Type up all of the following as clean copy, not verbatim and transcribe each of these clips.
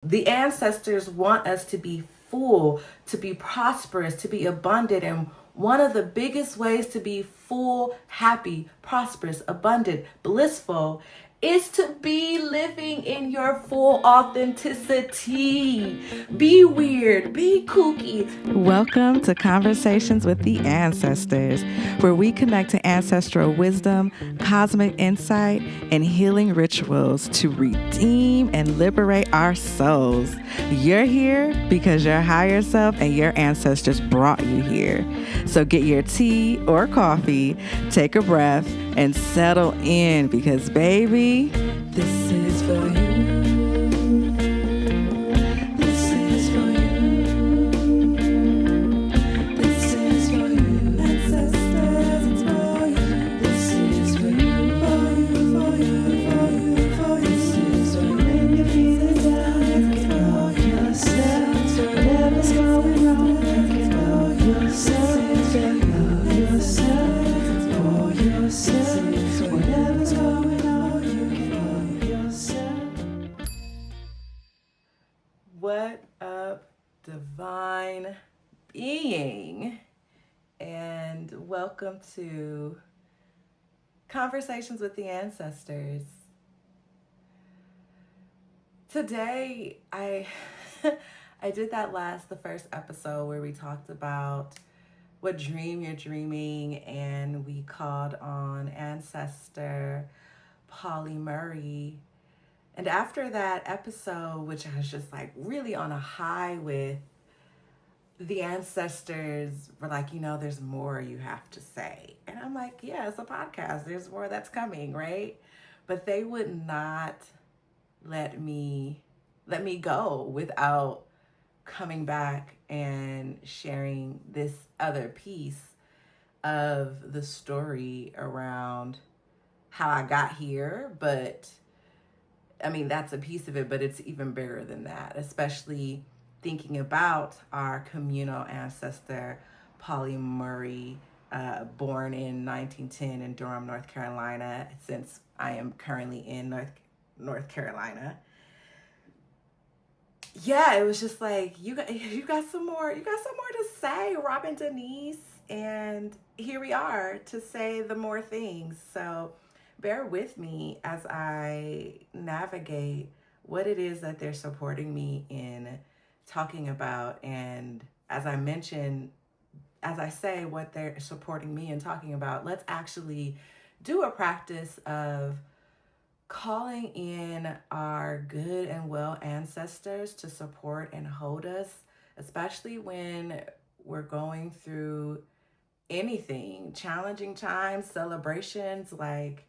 The ancestors want us to be full, to be prosperous, to be abundant. And one of the biggest ways to be full, happy, prosperous, abundant, blissful is to be living in your full authenticity. Be weird, be kooky. Welcome to Conversations with the Ancestors, where we connect to ancestral wisdom, cosmic insight, and healing rituals to redeem and liberate our souls. You're here because your higher self and your ancestors brought you here. So get your tea or coffee, take a breath, and settle in because, baby, this is for you. What up, divine being? And welcome to Conversations with the Ancestors. Today, I did the first episode where we talked about what dream you're dreaming, and we called on ancestor Polly Murray. And after that episode, which I was just like really on a high with, the ancestors were like, there's more you have to say. And I'm like, yeah, it's a podcast. There's more that's coming, right? But they would not let me go without coming back and sharing this other piece of the story around how I got here. But I mean, that's a piece of it, but it's even bigger than that, especially thinking about our communal ancestor, Polly Murray, born in 1910 in Durham, North Carolina, since I am currently in North Carolina. Yeah, it was just like, you got some more to say, Robin, Denise, and here we are to say the more things. So bear with me as I navigate what it is that they're supporting me in talking about. And as I mentioned, as I say what they're supporting me in talking about, let's actually do a practice of calling in our good and well ancestors to support and hold us, especially when we're going through anything, challenging times, celebrations. Like,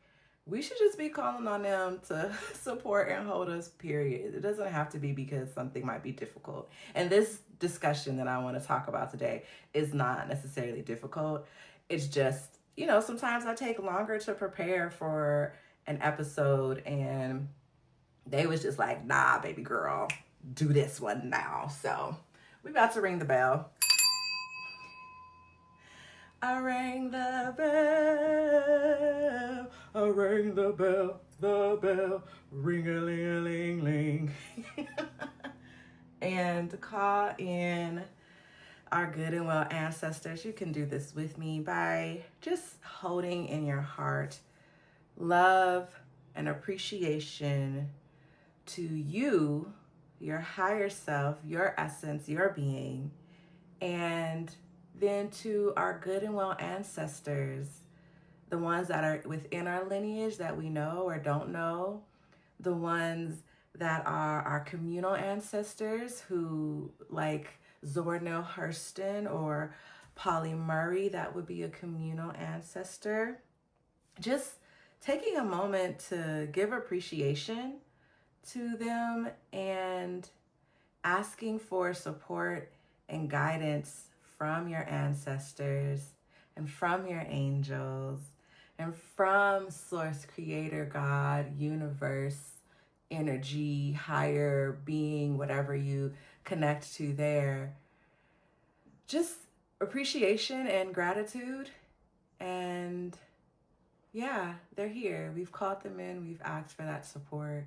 we should just be calling on them to support and hold us, period. It doesn't have to be because something might be difficult. And this discussion that I want to talk about today is not necessarily difficult. It's just, sometimes I take longer to prepare for an episode, and they was just like, nah, baby girl, do this one now. So we about to ring the bell. I rang the bell, I rang the bell, ring-a-ling-a-ling-ling. And call in our good and well ancestors. You can do this with me by just holding in your heart love and appreciation to you, your higher self, your essence, your being, and then to our good and well ancestors, the ones that are within our lineage that we know or don't know, the ones that are our communal ancestors who, like Zora Hurston or Polly Murray, that would be a communal ancestor. Just taking a moment to give appreciation to them and asking for support and guidance from your ancestors and from your angels and from Source, Creator, God, Universe, energy, higher being, whatever you connect to there. Just appreciation and gratitude. And yeah, they're here. We've called them in. We've asked for that support.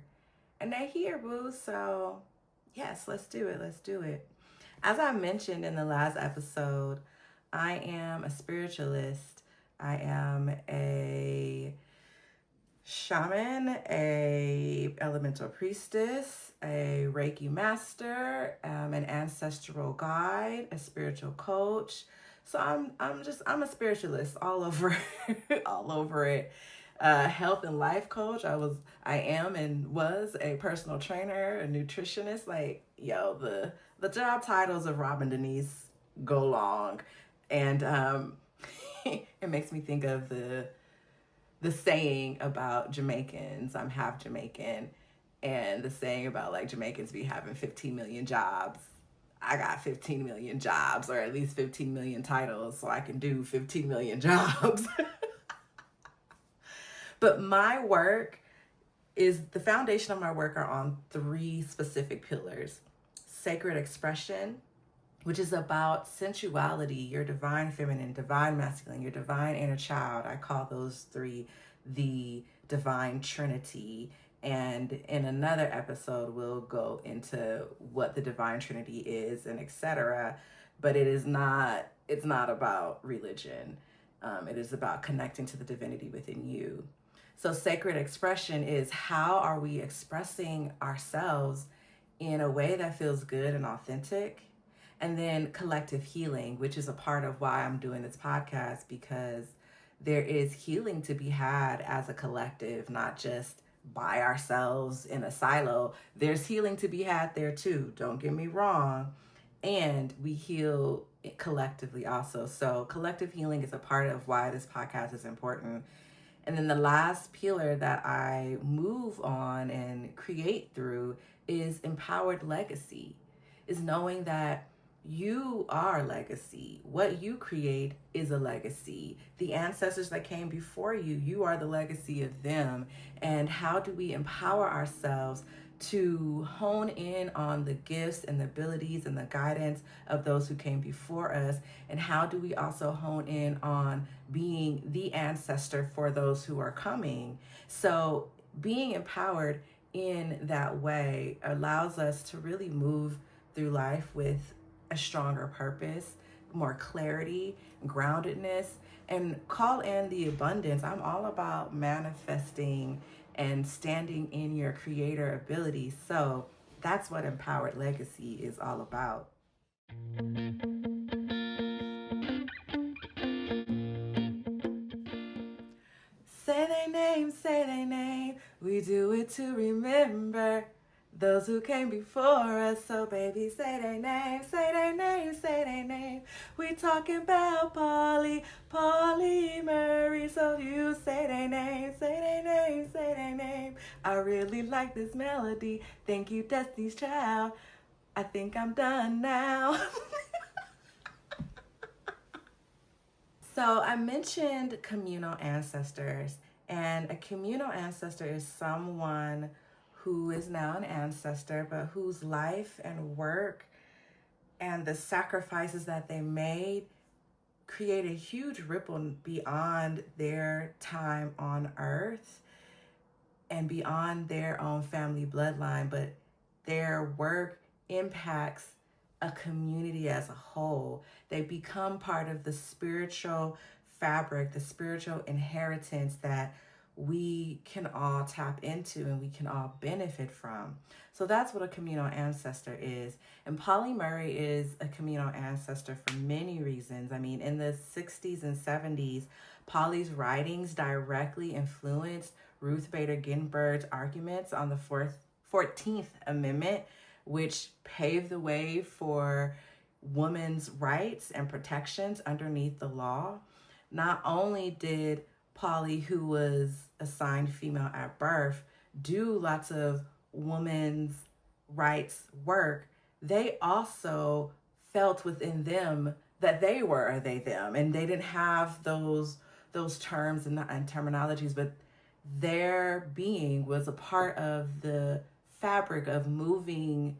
And they're here, boo. So Yes, let's do it. Let's do it. As I mentioned in the last episode, I am a spiritualist. I am a shaman, a elemental priestess, a Reiki master, an ancestral guide, a spiritual coach. So I'm a spiritualist all over all over it. Health and life coach. I am and was a personal trainer, a nutritionist. Like, yo, the job titles of Robin Denise go long, and it makes me think of the saying about Jamaicans. I'm half Jamaican, and the saying about like Jamaicans be having 15 million jobs. I got 15 million jobs, or at least 15 million titles, so I can do 15 million jobs. But my work is the foundation of my work are on three specific pillars: sacred expression, which is about sensuality, your divine feminine, divine masculine, your divine inner child. I call those three the divine trinity. And in another episode, we'll go into what the divine trinity is and etc. But it's not about religion. It is about connecting to the divinity within you. So sacred expression is how are we expressing ourselves in a way that feels good and authentic. And then collective healing, which is a part of why I'm doing this podcast, because there is healing to be had as a collective, not just by ourselves in a silo. There's healing to be had there too, don't get me wrong. And we heal collectively also. So collective healing is a part of why this podcast is important. And then the last pillar that I move on and create through is empowered legacy, is knowing that you are legacy. What you create is a legacy. The ancestors that came before you, you are the legacy of them. And how do we empower ourselves to hone in on the gifts and the abilities and the guidance of those who came before us? And how do we also hone in on being the ancestor for those who are coming? So being empowered in that way allows us to really move through life with a stronger purpose, more clarity, groundedness, and call in the abundance. I'm all about manifesting and standing in your creator ability. So that's what empowered legacy is all about. Say their name, say their name. We do it to remember those who came before us. So baby, say their name, say their name, say their name. We talking about Polly Murray. So you say their name, say their name, say their name. I really like this melody. Thank you, Destiny's Child. I think I'm done now. So I mentioned communal ancestors, and a communal ancestor is someone who is now an ancestor, but whose life and work and the sacrifices that they made create a huge ripple beyond their time on earth and beyond their own family bloodline, but their work impacts a community as a whole. They become part of the spiritual fabric, the spiritual inheritance that we can all tap into and we can all benefit from. So that's what a communal ancestor is. And Polly Murray is a communal ancestor for many reasons. I mean, in the 60s and 70s, Polly's writings directly influenced Ruth Bader Ginsburg's arguments on the 14th Amendment, which paved the way for women's rights and protections underneath the law. Not only did Polly, who was assigned female at birth, do lots of women's rights work, they also felt within them that they were a they them, and they didn't have those terms and terminologies, but their being was a part of the fabric of moving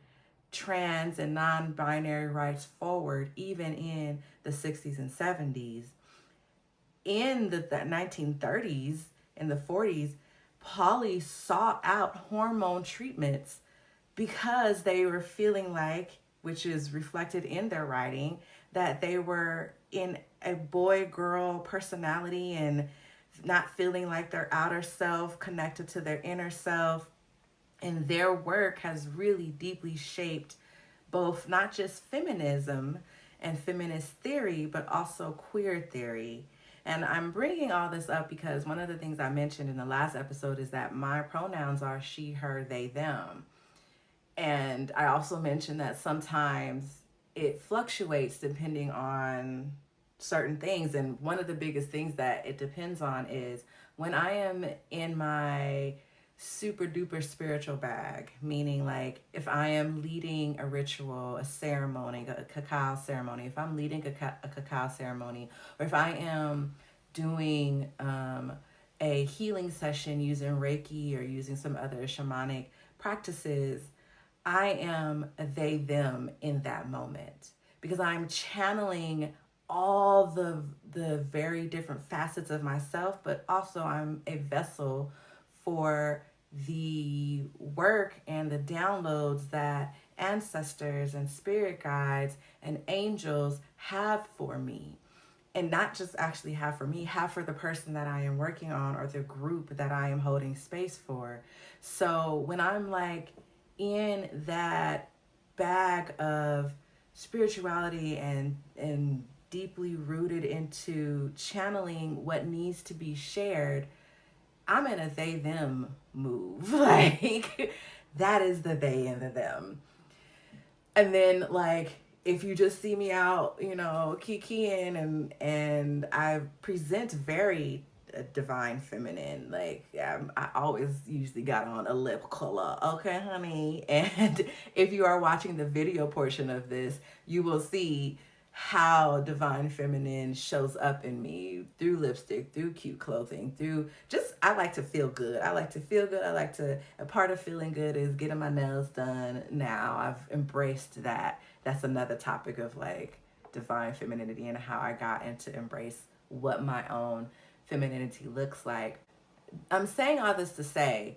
trans and non-binary rights forward, even in the 60s and 70s. In the 1930s and the 40s, Polly sought out hormone treatments because they were feeling like, which is reflected in their writing, that they were in a boy-girl personality and not feeling like their outer self connected to their inner self. And their work has really deeply shaped both not just feminism and feminist theory, but also queer theory. And I'm bringing all this up because one of the things I mentioned in the last episode is that my pronouns are she, her, they, them. And I also mentioned that sometimes it fluctuates depending on certain things. And one of the biggest things that it depends on is when I am in my super duper spiritual bag, meaning like if I am leading a ritual, a ceremony, a cacao ceremony, if I'm leading a cacao ceremony, or if I am doing a healing session using Reiki or using some other shamanic practices, I am a they, them in that moment because I'm channeling all the very different facets of myself, but also I'm a vessel for the work and the downloads that ancestors and spirit guides and angels have for me. And not just actually have for me, have for the person that I am working on or the group that I am holding space for. So when I'm like in that bag of spirituality and deeply rooted into channeling what needs to be shared, I'm in a they them move. Like that is the they and the them. And then like if you just see me out, kikiing and I present very divine feminine, like I always usually got on a lip color, okay honey. And if you are watching the video portion of this, you will see how divine feminine shows up in me through lipstick, through cute clothing, through just, I like to feel good. I like to feel good. A part of feeling good is getting my nails done now. I've embraced that. That's another topic of like divine femininity and how I got into embrace what my own femininity looks like. I'm saying all this to say,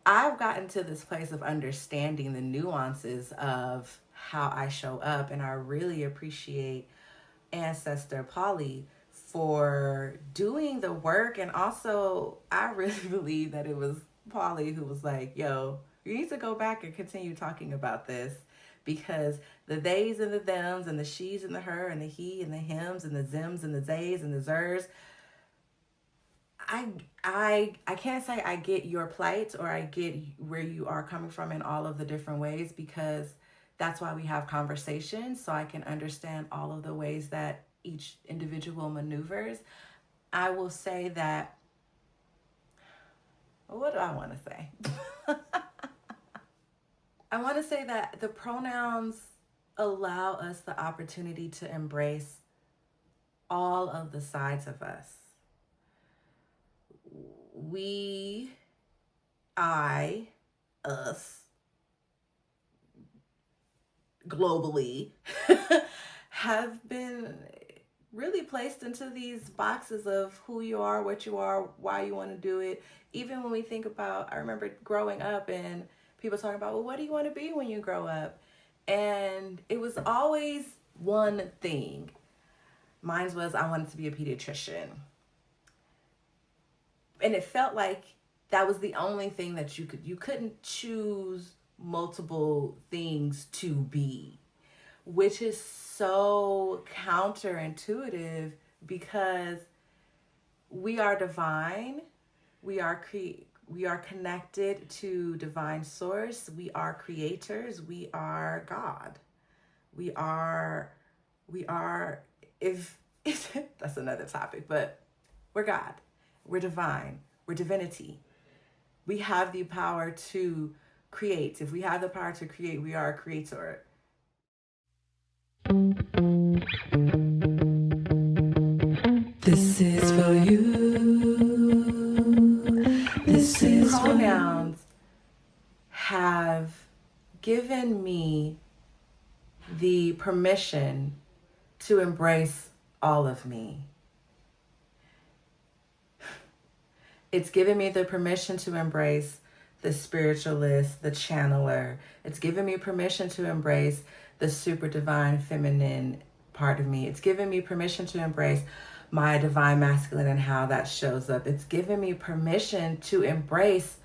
I've gotten to this place of understanding the nuances of how I show up, and I really appreciate ancestor Polly for doing the work. And also I really believe that it was Polly who was like, yo, you need to go back and continue talking about this, because the theys and the thems and the she's and the her and the he and the hims and the zims and the zays and the zers, I can't say I get your plight or I get where you are coming from in all of the different ways, because that's why we have conversations, so I can understand all of the ways that each individual maneuvers. I will say that, what do I want to say? I want to say that the pronouns allow us the opportunity to embrace all of the sides of us. We, I, us, globally, have been really placed into these boxes of who you are, what you are, why you want to do it. Even when we think about, I remember growing up and people talking about, well, what do you want to be when you grow up? And it was always one thing. Mine was, I wanted to be a pediatrician. And it felt like that was the only thing that you couldn't choose multiple things to be, which is so counterintuitive, because we are divine, we are connected to divine source, we are creators, we are God, we are if that's another topic, but we're God, we're divine, we're divinity. We have the power to create. If we have the power to create, we are a creator. This is for you. This is pronouns have given me the permission to embrace all of me. It's given me the permission to embrace the spiritualist, the channeler. It's given me permission to embrace the super divine feminine part of me. It's given me permission to embrace my divine masculine and how that shows up. It's given me permission to embrace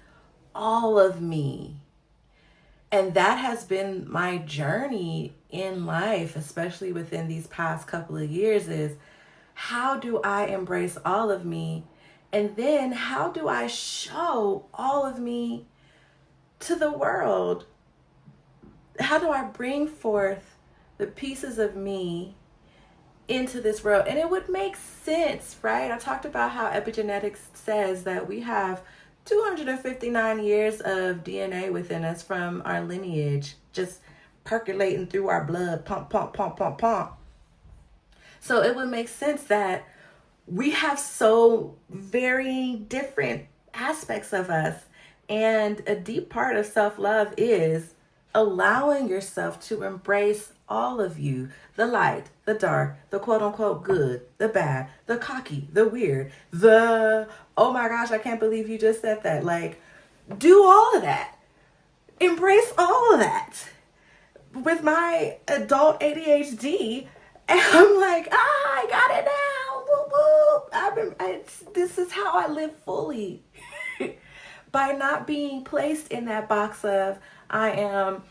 all of me. And that has been my journey in life, especially within these past couple of years, is how do I embrace all of me? And then how do I show all of me to the world? How do I bring forth the pieces of me into this world? And it would make sense, right? I talked about how epigenetics says that we have 259 years of DNA within us from our lineage, just percolating through our blood, pump, pump, pump, pump, pump. So it would make sense that we have so very different aspects of us. And a deep part of self-love is allowing yourself to embrace all of you, the light, the dark, the quote unquote good, the bad, the cocky, the weird, the, oh my gosh, I can't believe you just said that. Like, do all of that. Embrace all of that. With my adult ADHD, and I'm like, I got it now. Woo woo. This is how I live fully. By not being placed in that box of, I am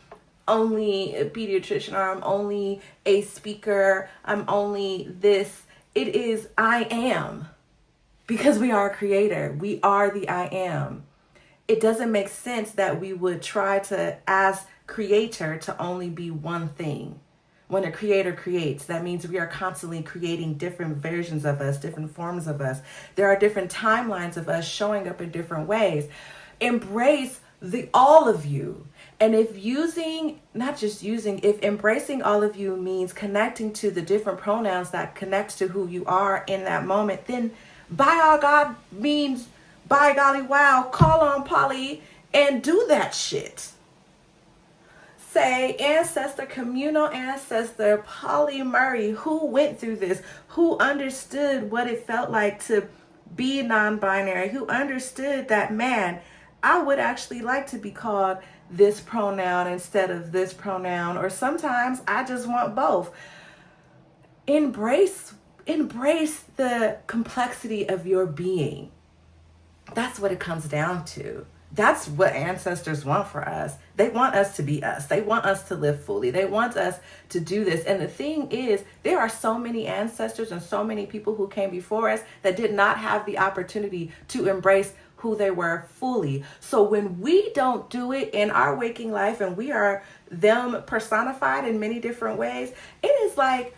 only a pediatrician, or I'm only a speaker, I'm only this. It is I am, because we are a creator. We are the I am. It doesn't make sense that we would try to, as creator, to only be one thing. When a creator creates, that means we are constantly creating different versions of us, different forms of us. There are different timelines of us showing up in different ways. Embrace the all of you. And if embracing all of you means connecting to the different pronouns that connects to who you are in that moment, then by all God means, by golly wow, call on Polly and do that shit. Say ancestor, communal ancestor, Polly Murray, who went through this, who understood what it felt like to be non-binary, who understood that, man, I would actually like to be called this pronoun instead of this pronoun, or sometimes I just want both. Embrace the complexity of your being. That's what it comes down to. That's what ancestors want for us. They want us to be us. They want us to live fully. They want us to do this. And the thing is, there are so many ancestors and so many people who came before us that did not have the opportunity to embrace who they were fully. So when we don't do it in our waking life, and we are them personified in many different ways, it is like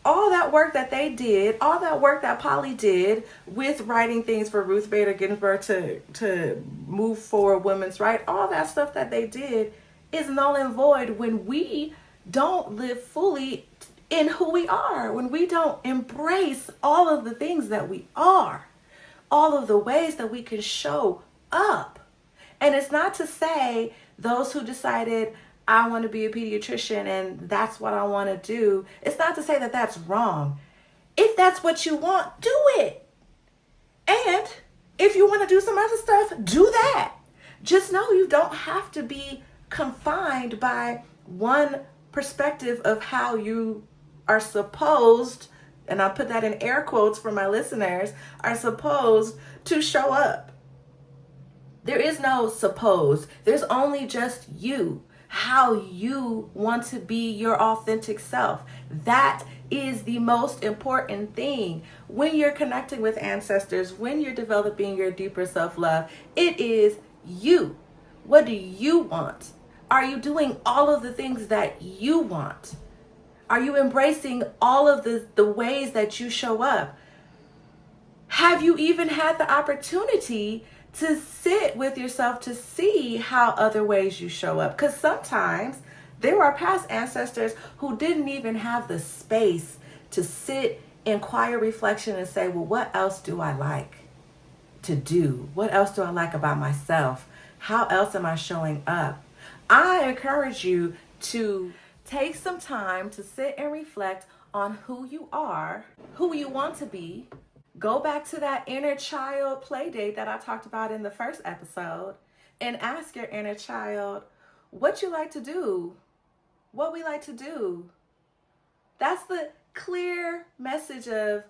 all that work that they did, all that work that Polly did with writing things for Ruth Bader Ginsburg to move forward women's rights, all that stuff that they did is null and void when we don't live fully in who we are, when we don't embrace all of the things that we are, all of the ways that we can show up. And it's not to say those who decided, I want to be a pediatrician and that's what I want to do, it's not to say that that's wrong. If that's what you want, do it. And if you want to do some other stuff, do that. Just know you don't have to be confined by one perspective of how you are supposed, and I'll put that in air quotes for my listeners, are supposed to show up. There is no supposed. There's only just you. How you want to be your authentic self. That is the most important thing. When you're connecting with ancestors, when you're developing your deeper self-love, it is you. What do you want? Are you doing all of the things that you want? Are you embracing all of the ways that you show up? Have you even had the opportunity to sit with yourself to see how other ways you show up? Because sometimes there are past ancestors who didn't even have the space to sit in quiet reflection and say, well, what else do I like to do? What else do I like about myself? How else am I showing up? I encourage you to take some time to sit and reflect on who you are, who you want to be. Go back to that inner child play date that I talked about in the first episode And ask your inner child what you like to do, what we like to do. That's the clear message of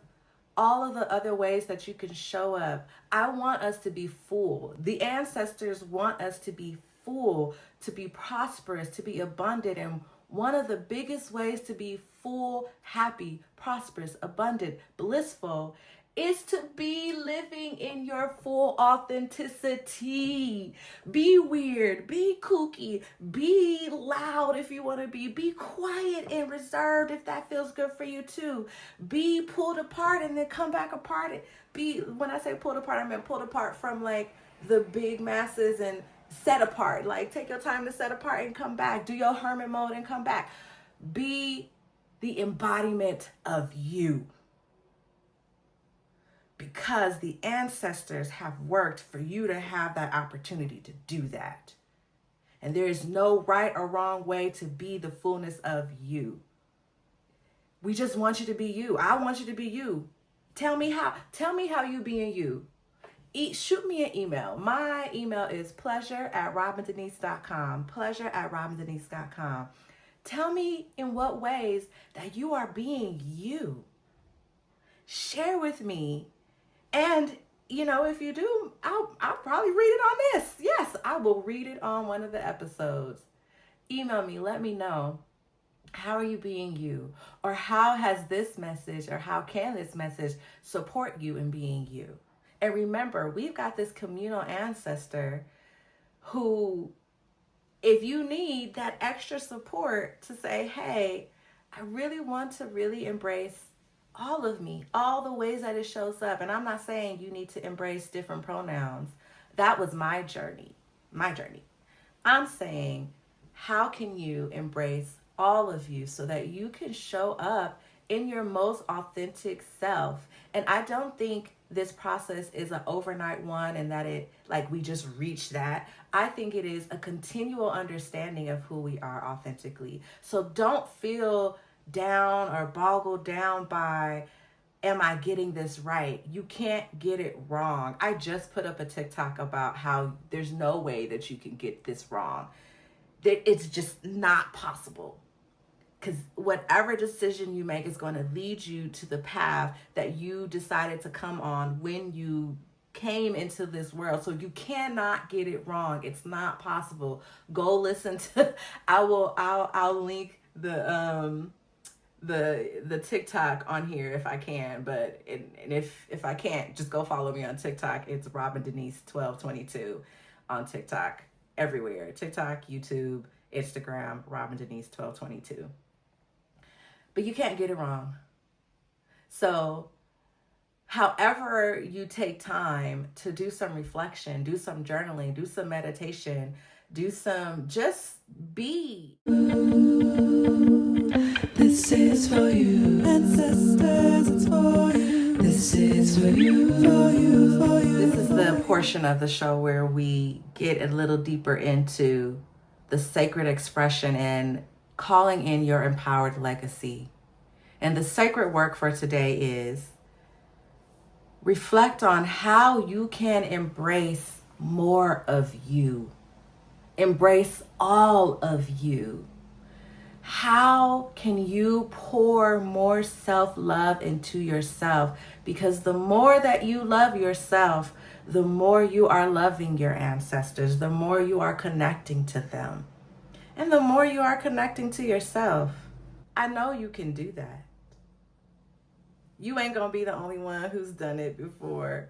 all of the other ways that you can show up. I want us to be full. The ancestors want us to be full, to be prosperous, to be abundant. And one of the biggest ways to be full, happy, prosperous, abundant, blissful is to be living in your full authenticity. Be weird, be kooky, be loud if you want to be quiet and reserved if that feels good for you too. Be pulled apart and then come back apart. When I say pulled apart, I mean pulled apart from like the big masses and set apart. Like take your time to set apart and come back. Do your hermit mode and come back. Be the embodiment of you. Because the ancestors have worked for you to have that opportunity to do that. And there is no right or wrong way to be the fullness of you. We just want you to be you. I want you to be you. Tell me how you being you. Shoot me an email. My email is pleasure@robindenise.com. pleasure@robindenise.com. Tell me in what ways that you are being you. Share with me. And, if you do, I'll probably read it on this. Yes, I will read it on one of the episodes. Email me, let me know. How are you being you? Or how has this message, or how can this message support you in being you? And remember, we've got this communal ancestor who, if you need that extra support to say, hey, I really want to really embrace all of me, all the ways that it shows up. And I'm not saying you need to embrace different pronouns. That was my journey. I'm saying, how can you embrace all of you so that you can show up in your most authentic self? And I don't think this process is an overnight one and that we just reach that. I think it is a continual understanding of who we are authentically. So don't feel down or boggled down by, am I getting this right? You can't get it wrong. I just put up a TikTok about how there's no way that you can get this wrong. That it's just not possible. Because whatever decision you make is going to lead you to the path that you decided to come on when you came into this world. So you cannot get it wrong. It's not possible. Go listen to, I'll link the TikTok on here if I can, but if I can't, just go follow me on TikTok. It's Robin Denise 1222 on TikTok, everywhere. TikTok, YouTube, Instagram, Robin Denise 1222. But you can't get it wrong. So however you take time to do some reflection, do some journaling, do some meditation, just be. This is for you, ancestors, it's for you. This is for you, for you, for you. This is the portion of the show where we get a little deeper into the sacred expression and calling in your empowered legacy. And the sacred work for today is reflect on how you can embrace more of you. Embrace all of you. How can you pour more self-love into yourself? Because the more that you love yourself, the more you are loving your ancestors, the more you are connecting to them, and the more you are connecting to yourself. I know you can do that. You ain't gonna be the only one who's done it before.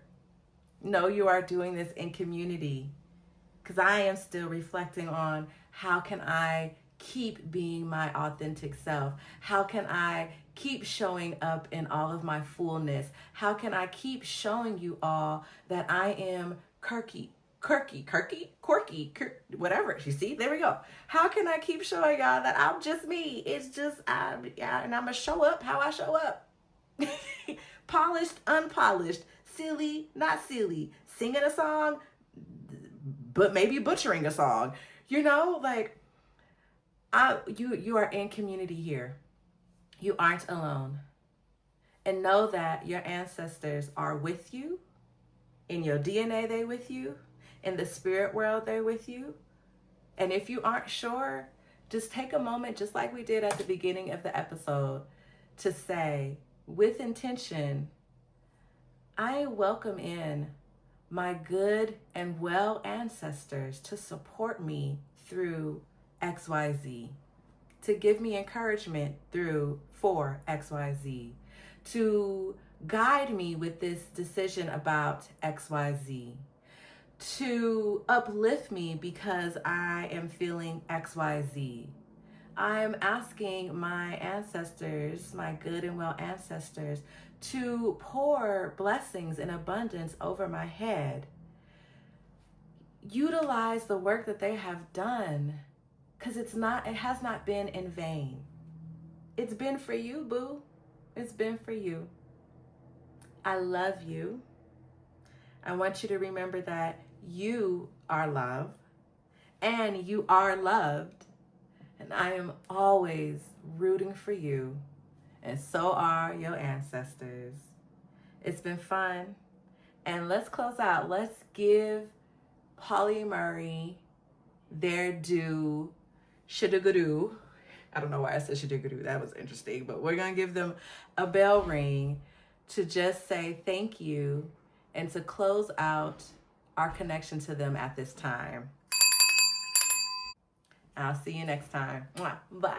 No, you are doing this in community. Because I am still reflecting on how can I keep being my authentic self? How can I keep showing up in all of my fullness? How can I keep showing you all that I am quirky, whatever. You see, there we go. How can I keep showing y'all that I'm just me? It's just, and I'm gonna show up how I show up. Polished, unpolished, silly, not silly, singing a song, but maybe butchering a song, you are in community here. You aren't alone. And know that your ancestors are with you. In your DNA, they with you. in the spirit world, they're with you. And if you aren't sure, just take a moment, just like we did at the beginning of the episode, to say, with intention, I welcome in my good and well ancestors to support me through XYZ, to give me encouragement for XYZ, to guide me with this decision about XYZ, to uplift me because I am feeling XYZ. I'm asking my ancestors, my good and well ancestors, to pour blessings in abundance over my head. Utilize the work that they have done, because it has not been in vain. It's been for you, boo. It's been for you. I love you. I want you to remember that you are loved and you are loved. And I am always rooting for you. And so are your ancestors. It's been fun. And let's close out. Let's give Polly Murray their due. Shadagadoo. I don't know why I said shadagadoo. That was interesting. But we're going to give them a bell ring to just say thank you and to close out our connection to them at this time. I'll see you next time. Bye.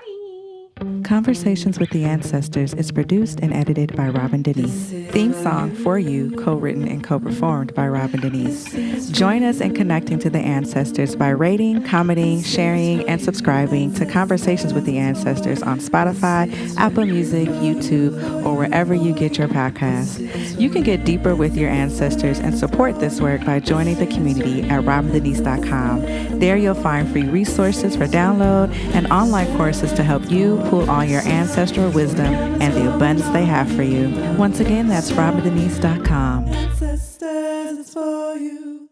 Conversations with the Ancestors is produced and edited by Robin Denise. Theme song For You, co-written and co-performed by Robin Denise. Join us in connecting to the ancestors by rating, commenting, sharing, and subscribing to Conversations with the Ancestors on Spotify, Apple Music, YouTube, or wherever you get your podcasts. You can get deeper with your ancestors and support this work by joining the community at robindenise.com. There you'll find free resources for download and online courses to help you pull on your ancestral wisdom and the abundance they have for you. Once again, that's robindenise.com. Ancestors, it's for you.